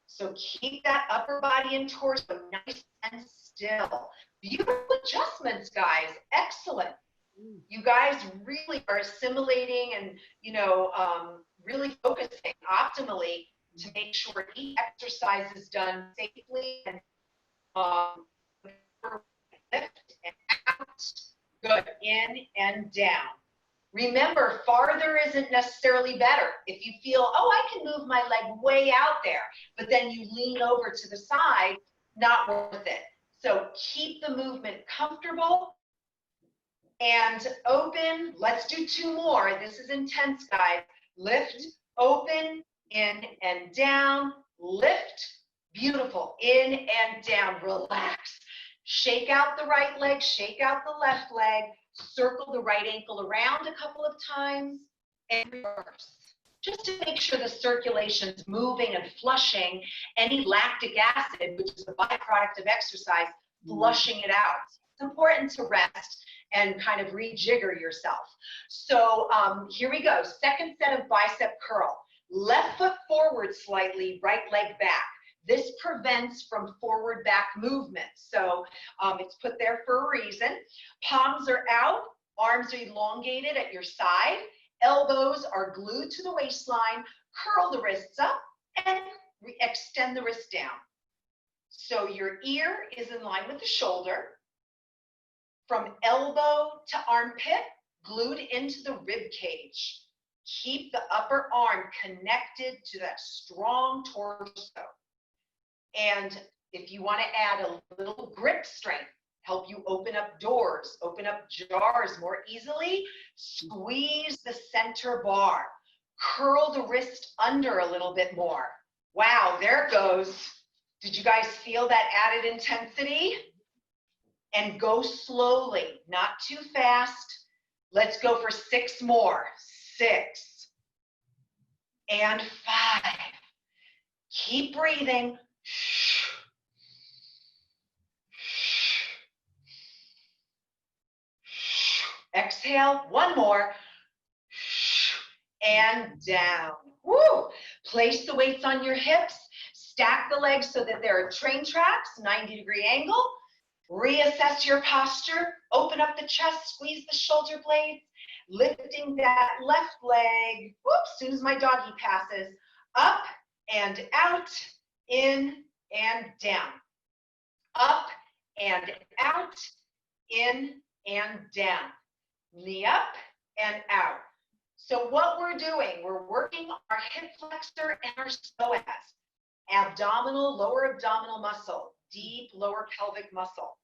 So keep that upper body and torso nice and still. Beautiful adjustments, guys. Excellent. You guys really are assimilating and, really focusing optimally to make sure each exercise is done safely and lift and out. Good. In and down. Remember, farther isn't necessarily better. If you feel, oh, I can move my leg way out there, but then you lean over to the side, not worth it. So keep the movement comfortable and open. Let's do 2 more. This is intense, guys. Lift, open, in and down, lift, beautiful, in and down, relax. Shake out the right leg, shake out the left leg, circle the right ankle around a couple of times, and reverse. Just to make sure the circulation's moving and flushing any lactic acid, which is a byproduct of exercise, flushing it out. It's important to rest and kind of rejigger yourself. So here we go. Second set of bicep curl. Left foot forward slightly, right leg back. This prevents from forward back movement. So it's put there for a reason. Palms are out, arms are elongated at your side, elbows are glued to the waistline, curl the wrists up and extend the wrist down. So your ear is in line with the shoulder. From elbow to armpit, glued into the rib cage. Keep the upper arm connected to that strong torso. And if you want to add a little grip strength, help you open up doors, open up jars more easily, squeeze the center bar, curl the wrist under a little bit more. Wow, there it goes. Did you guys feel that added intensity? And go slowly, not too fast. Let's go for 6 more. 6 and 5. Keep breathing. Exhale, 1 more. And down. Woo! Place the weights on your hips. Stack the legs so that there are train tracks, 90-degree angle. Reassess your posture. Open up the chest, squeeze the shoulder blades. Lifting that left leg. Whoops, as soon as my doggy passes. Up and out, in and down. Up and out, in and down. Knee up and out. So what we're doing, we're working our hip flexor and our psoas. Abdominal, lower abdominal muscle, deep lower pelvic muscle.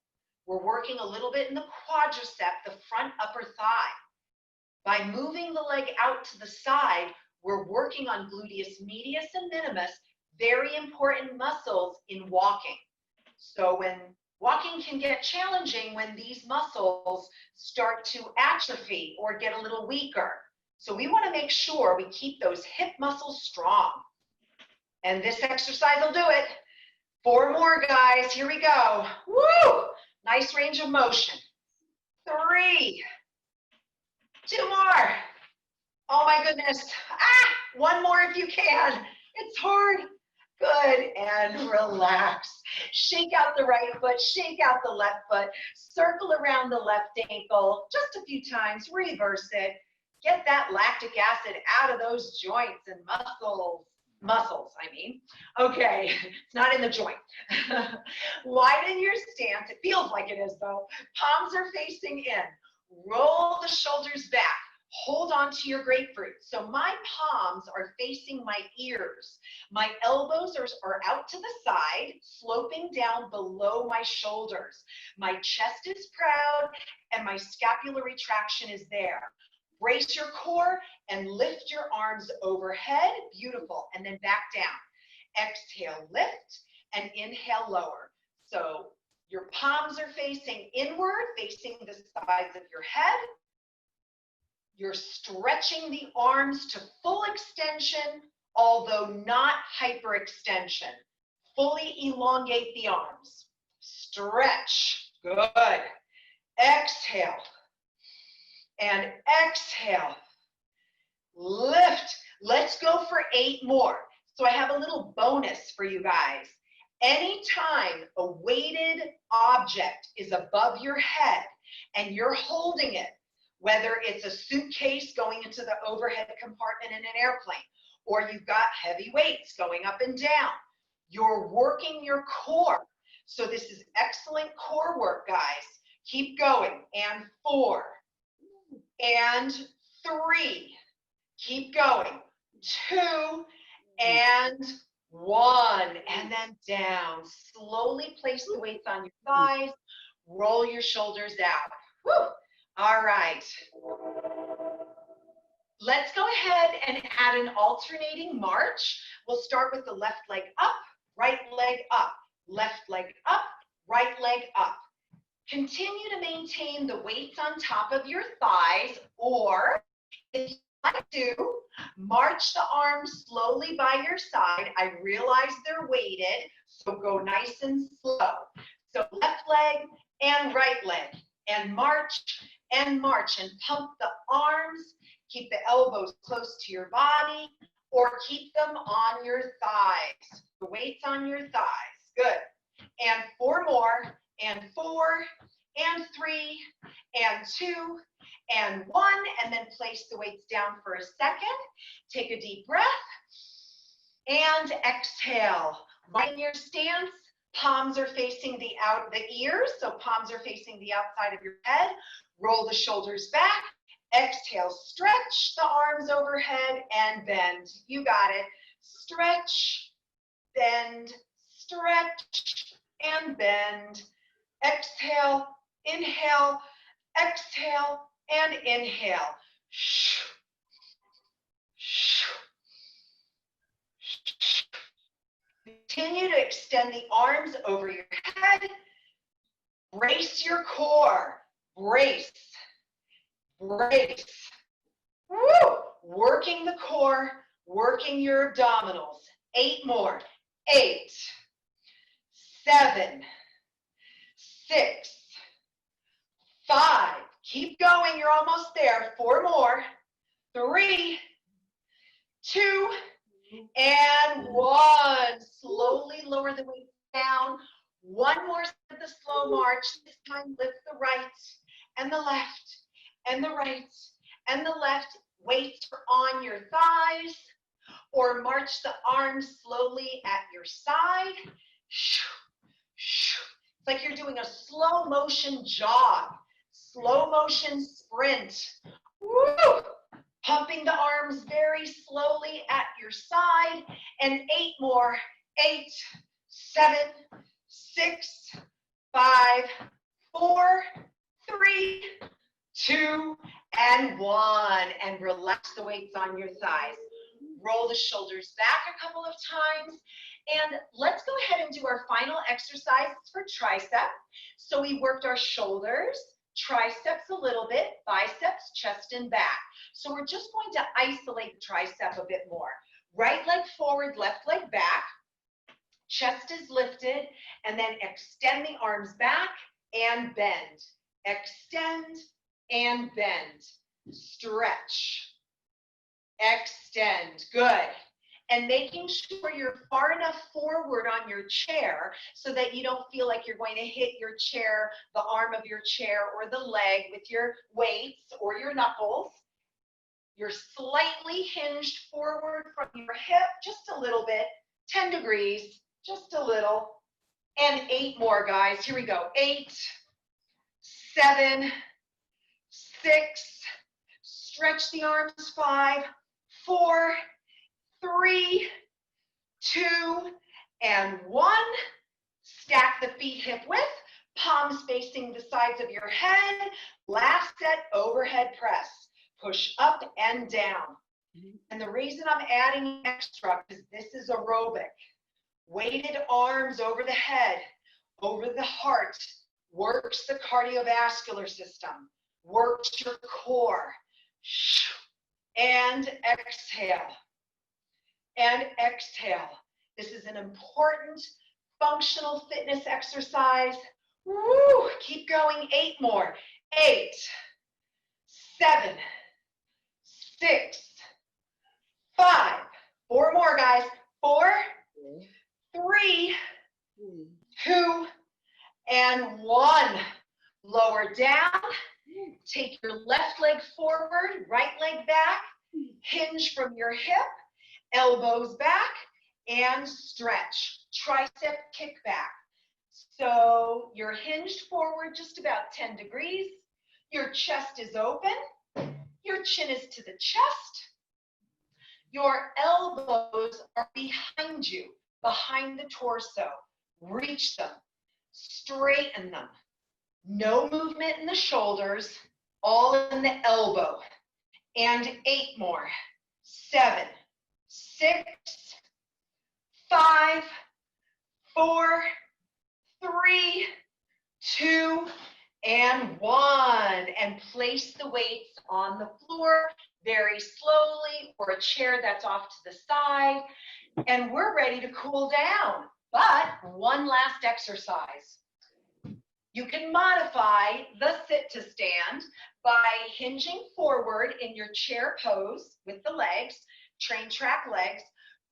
We're working a little bit in the quadricep, the front upper thigh. By moving the leg out to the side, we're working on gluteus medius and minimus, very important muscles in walking. So when walking can get challenging when these muscles start to atrophy or get a little weaker. So we want to make sure we keep those hip muscles strong. And this exercise will do it. 4 more, guys. Here we go. Woo! Nice range of motion. 3. 2 more. Oh my goodness. 1 more if you can. It's hard. Good, and relax. Shake out the right foot, shake out the left foot, circle around the left ankle just a few times, reverse it. Get that lactic acid out of those joints and muscles, I mean. Okay, it's not in the joint. Widen your stance. It feels like it is though. Palms are facing in. Roll the shoulders back. Hold on to your grapefruit. So my palms are facing my ears. My elbows are out to the side, sloping down below my shoulders. My chest is proud and my scapular retraction is there. Brace your core and lift your arms overhead. Beautiful. And then back down. Exhale, lift, and inhale, lower. So your palms are facing inward, facing the sides of your head. You're stretching the arms to full extension, although not hyperextension. Fully elongate the arms. Stretch. Good. Exhale. And exhale. Lift. Let's go for 8 more. So I have a little bonus for you guys. Anytime a weighted object is above your head and you're holding it, whether it's a suitcase going into the overhead compartment in an airplane, or you've got heavy weights going up and down, you're working your core. So this is excellent core work, guys. Keep going. And 4, and 3, keep going, 2, and 1, and then down. Slowly place the weights on your thighs, roll your shoulders out. Woo. All right. Let's go ahead and add an alternating march. We'll start with the left leg up, right leg up, left leg up, right leg up. Continue to maintain the weights on top of your thighs, or if you'd like to, march the arms slowly by your side. I realize they're weighted, so go nice and slow. So left leg and right leg, and march, and pump the arms. Keep the elbows close to your body, or keep them on your thighs. The weight's on your thighs. Good. And 4 more, and 4, and 3, and 2, and 1, and then place the weights down for a second. Take a deep breath, and exhale. Right in your stance, palms are facing the ears, so palms are facing the outside of your head. Roll the shoulders back. Exhale, stretch the arms overhead and bend. You got it. Stretch, bend, stretch, and bend. Exhale, inhale, exhale, and inhale. Continue to extend the arms over your head. Brace your core. Brace. Brace. Woo! Working the core, working your abdominals. 8 more. 8, 7, 6, 5. Keep going. You're almost there. 4 more. 3, 2, and 1. Slowly lower the weight down. 1 more set of the slow march. This time lift the right and the left and the right and the left. Weights are on your thighs, or march the arms slowly at your side. It's like you're doing a slow motion jog, slow motion sprint. Woo! Pumping the arms very slowly at your side. And 8 more. 8, 7, 6, 5, 4, 3, 2, and 1. And relax the weights on your thighs. Roll the shoulders back a couple of times. And let's go ahead and do our final exercise for tricep. So we worked our shoulders, triceps a little bit, biceps, chest, and back. So we're just going to isolate the tricep a bit more. Right leg forward, left leg back. Chest is lifted, and then extend the arms back and bend. Extend and bend. Stretch. Extend. Good. And making sure you're far enough forward on your chair so that you don't feel like you're going to hit your chair, the arm of your chair, or the leg with your weights or your knuckles. You're slightly hinged forward from your hip, just a little bit, 10 degrees, just a little. And 8 more, guys. Here we go. 8, 7, 6, stretch the arms, 5, 4, 3, 2, and 1. Stack the feet hip width, palms facing the sides of your head. Last set, overhead press. Push up and down. And the reason I'm adding extra is this is aerobic. Weighted arms over the head, over the heart, works the cardiovascular system, works your core. And exhale. And exhale. This is an important functional fitness exercise. Woo! Keep going. 8 more. 8, 7, 6, 5. 4 more, guys. 4, 3, 2, and 1. Lower down. Take your left leg forward, right leg back. Hinge from your hip. Elbows back and stretch. Tricep kick back. So you're hinged forward just about 10 degrees. Your chest is open. Your chin is to the chest. Your elbows are behind you, behind the torso. Reach them, straighten them. No movement in the shoulders, all in the elbow. And 8 more. 7, 6, 5, 4, 3, 2, and 1. And place the weights on the floor very slowly, or a chair that's off to the side. And we're ready to cool down. But one last exercise. You can modify the sit to stand by hinging forward in your chair pose with the legs, train track legs.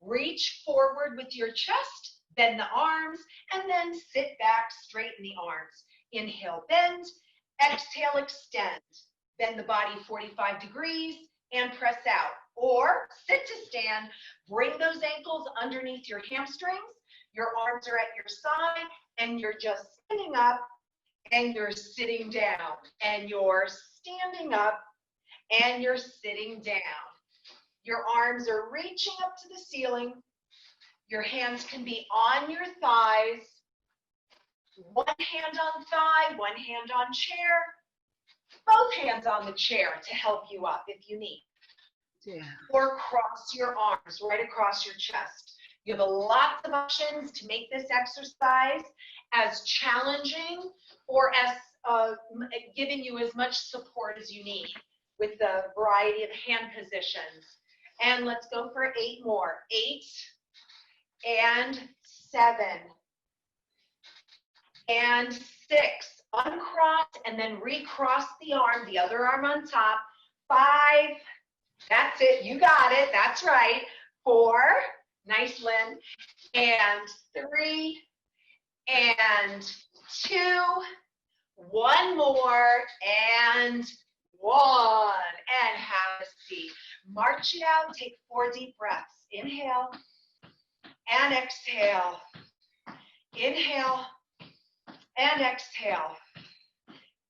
Reach forward with your chest, bend the arms, and then sit back, straighten the arms. Inhale, bend. Exhale, extend. Bend the body 45 degrees and press out. Or sit to stand, bring those ankles underneath your hamstrings. Your arms are at your side, and you're just standing up, and you're sitting down, and you're standing up, and you're sitting down. Your arms are reaching up to the ceiling. Your hands can be on your thighs. One hand on thigh, one hand on chair. Both hands on the chair to help you up if you need. Yeah. Or cross your arms right across your chest. You have lots of options to make this exercise as challenging or as giving you as much support as you need with the variety of hand positions. And let's go for 8 more. 8 and 7 and 6. Uncross and then recross the arm, the other arm on top. 5. That's it. You got it. That's right. 4. Nice, Lynn. And 3 and 2. 1 more and 1. And have a seat. March it out. Take 4 deep breaths. Inhale and exhale. Inhale and exhale.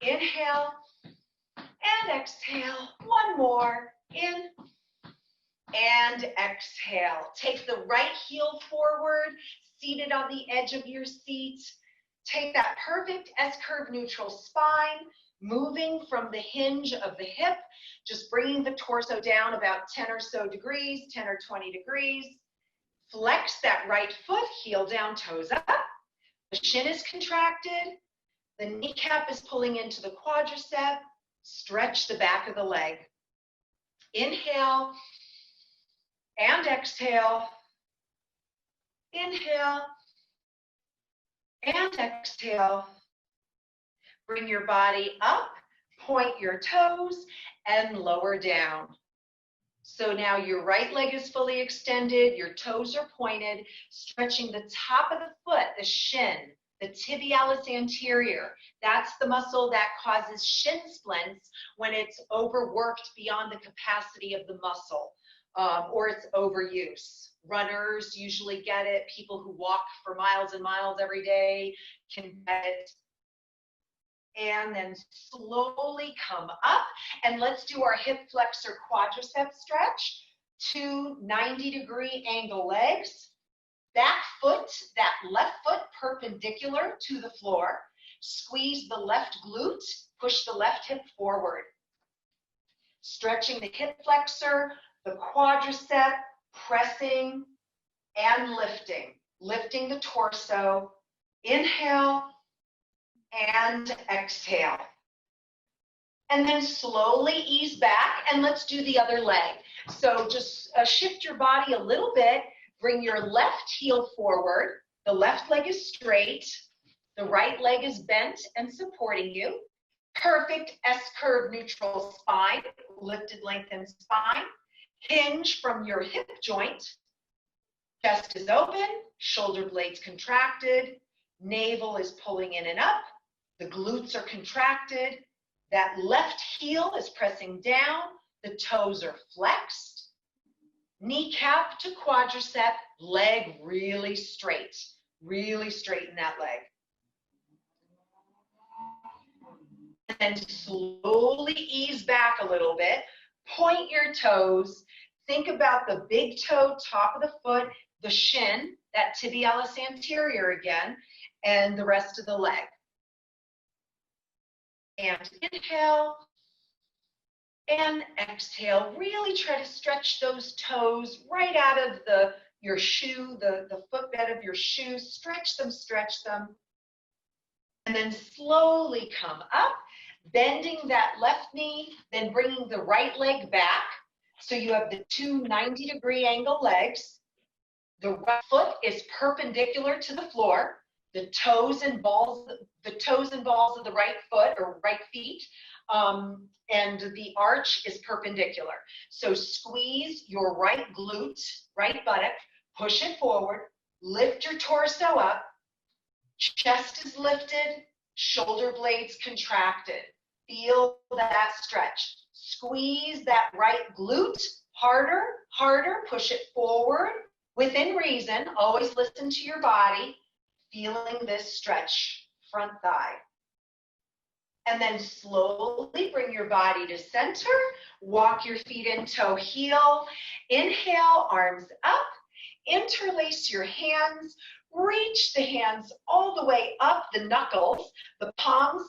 Inhale and exhale. 1 more. In and exhale. Take the right heel forward, seated on the edge of your seat. Take that perfect S-curve neutral spine, moving from the hinge of the hip, just bringing the torso down about 10 or so degrees, 10 or 20 degrees. Flex that right foot, heel down, toes up. The shin is contracted. The kneecap is pulling into the quadricep. Stretch the back of the leg. Inhale and exhale. Inhale and exhale. Bring your body up, point your toes, and lower down. So now your right leg is fully extended, your toes are pointed, stretching the top of the foot, the shin, the tibialis anterior. That's the muscle that causes shin splints when it's overworked beyond the capacity of the muscle, or it's overuse. Runners usually get it. People who walk for miles and miles every day can get it. And then slowly come up, and let's do our hip flexor quadricep stretch. 2 90-degree angle legs. Back foot, that left foot perpendicular to the floor. Squeeze the left glute, push the left hip forward. Stretching the hip flexor, the quadricep, pressing and lifting. Lifting the torso. Inhale and exhale. And then slowly ease back, and let's do the other leg. So just shift your body a little bit. Bring your left heel forward. The left leg is straight. The right leg is bent and supporting you. Perfect S-curve neutral spine, lifted lengthened spine. Hinge from your hip joint. Chest is open, shoulder blades contracted. Navel is pulling in and up. The glutes are contracted. That left heel is pressing down. The toes are flexed. Kneecap to quadricep, leg really straight. Really straighten that leg. And then slowly ease back a little bit. Point your toes. Think about the big toe, top of the foot, the shin, that tibialis anterior again, and the rest of the leg. And inhale and exhale. Really try to stretch those toes right out of your shoe, the footbed of your shoe. Stretch them. And then slowly come up, bending that left knee, then bringing the right leg back. So you have the two 90-degree angle legs. The right foot is perpendicular to the floor. The toes and balls of the right foot or right feet, and the arch is perpendicular. So squeeze your right glute, right buttock, push it forward, lift your torso up, chest is lifted, shoulder blades contracted. Feel that stretch. Squeeze that right glute harder, push it forward within reason. Always listen to your body. Feeling this stretch, front thigh. And then slowly bring your body to center. Walk your feet in toe heel. Inhale, arms up. Interlace your hands. Reach the hands all the way up, the knuckles, the palm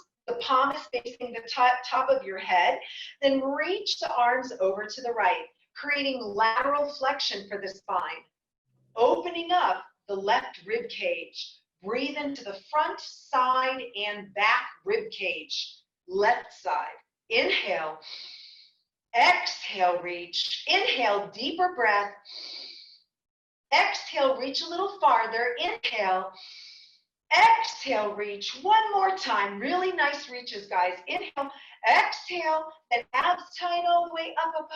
is facing the top of your head. Then reach the arms over to the right, creating lateral flexion for the spine. Opening up the left rib cage. Breathe into the front, side, and back rib cage. Left side. Inhale. Exhale, reach. Inhale, deeper breath. Exhale, reach a little farther. Inhale. Exhale, reach. One more time. Really nice reaches, guys. Inhale. Exhale. And abs tight all the way up.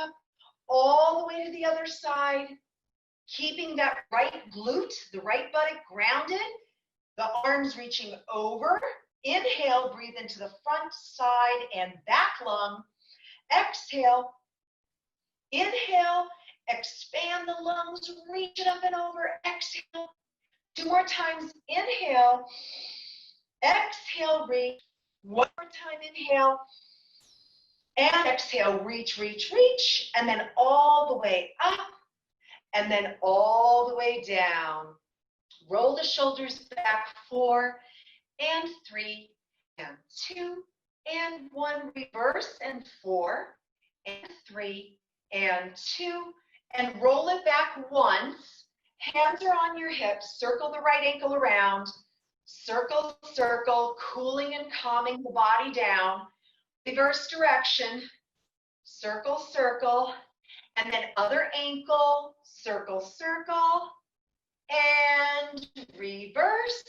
All the way to the other side. Keeping that right glute, the right buttock grounded. The arms reaching over. Inhale, breathe into the front, side, and back lung. Exhale. Inhale, expand the lungs, reach it up and over. Exhale. 2 more times. Inhale. Exhale, reach. 1 more time. Inhale. And exhale, reach. And then all the way up. And then all the way down. Roll the shoulders back. 4 and 3 and 2 and 1. Reverse and 4 and 3 and 2. And roll it back once. Hands are on your hips. Circle the right ankle around. Circle, cooling and calming the body down. Reverse direction. Circle. And then other ankle. Circle. And reverse.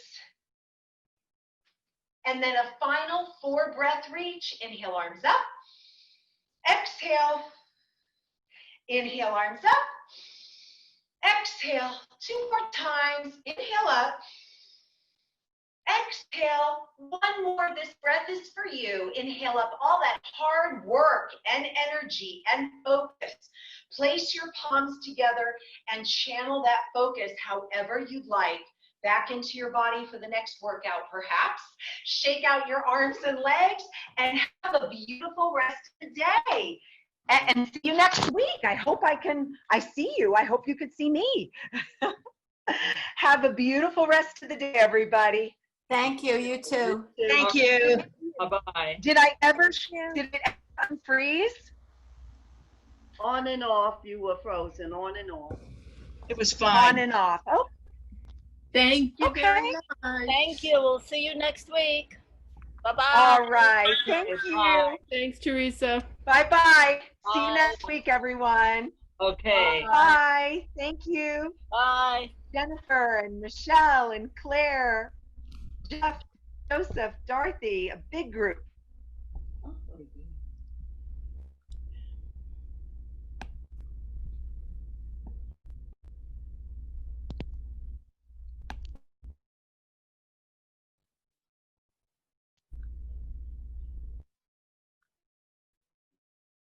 And then a final 4 breath reach. Inhale, arms up. Exhale. Inhale, arms up. Exhale. 2 more times. Inhale up. Exhale. 1 more. This breath is for you. Inhale up all that hard work and energy and focus. Place your palms together and channel that focus however you'd like back into your body for the next workout, perhaps. Shake out your arms and legs and have a beautiful rest of the day. And see you next week. I see you. I hope you could see me. Have a beautiful rest of the day, everybody. Thank you, you too. Thank you. Bye-bye. Did it ever unfreeze? On and off, you were frozen, on and off. It was On fine. and off. Oh, Thank you very Okay. much. Thank you. We'll see you next week. Bye-bye. all right. Thank you. Bye. Thanks, Teresa. Bye-bye. See you Bye. next week, everyone. Okay. Bye. Thank you. Bye. Jennifer and Michelle and Claire, Jeff, Joseph, Dorothy, a big group.